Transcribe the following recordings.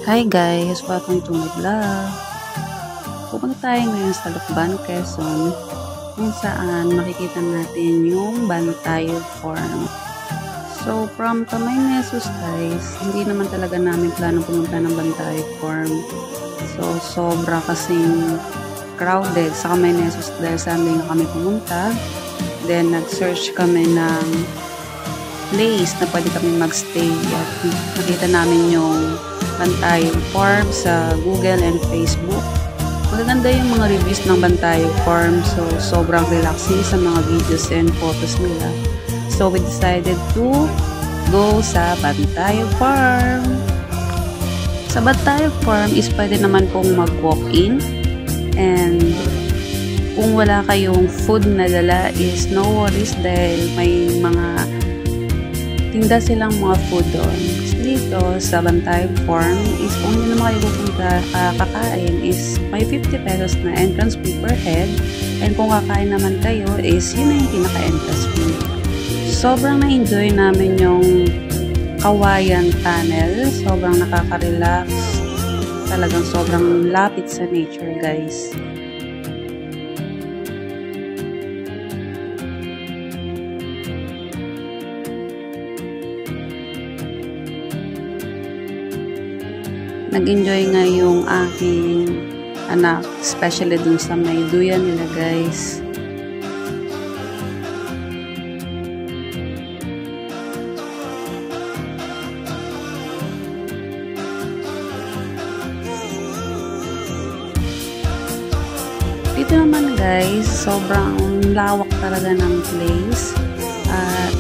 Hi guys! Welcome to my vlog. Pupunta tayo ngayon sa Lucban, Quezon, kung saan makikita natin yung Bantay Farm. So, from Kamay Nesos guys, hindi naman talaga namin plano pumunta ng Bantay Farm. So, sobra kasing crowded sa Kamay Nesos dahil Sunday na kami pumunta. Then, nag-search kami ng place na pwede kami magstay at nakita namin yung Bantay Farm sa Google and Facebook. Magaganda yung mga reviews ng Bantay Farm, so sobrang relaxing sa mga videos and photos nila. So we decided to go sa Bantay Farm. Sa Bantay Farm is pwede naman pong mag-walk-in, and kung wala kayong food na dala is no worries dahil may mga tinda silang mga food doon. Dito sa Bantay Farm is kung hindi naman kayo pupunta kakain is may 50 pesos na entrance fee per head, and kung kakain naman kayo is yun na yung pinaka-entrance fee. Sobrang na-enjoy namin yung Kawayan Tunnel. Sobrang nakaka-relax. Talagang sobrang lapit sa nature guys. Nag-enjoy nga yung aking anak, especially dun sa may duyan nila guys. Dito naman guys, sobrang lawak talaga ng place at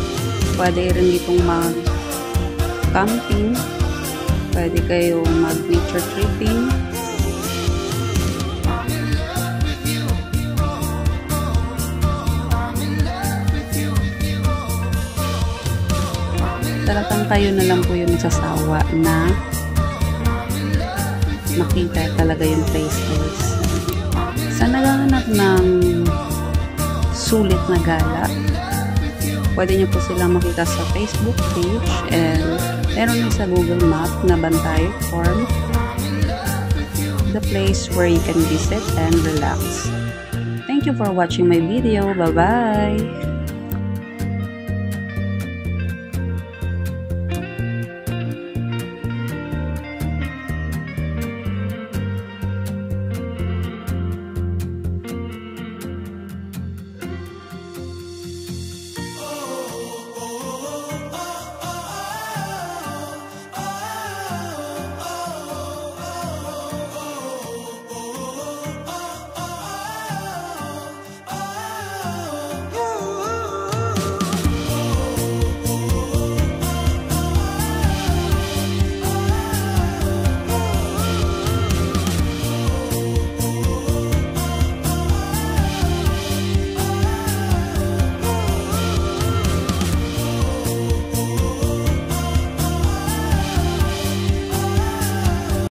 pwede rin ditong mag-camping. Pwede kayo mag-nature tripping. Talagang kayo na lang po yung nagsasawa na makita talaga yung place guys. Sa naghahanap ng sulit na gala, pwede nyo po silang makita sa Facebook page, and meron din sa Google Map na Bantay Farm, the place where you can visit and relax. Thank you for watching my video. Bye-bye!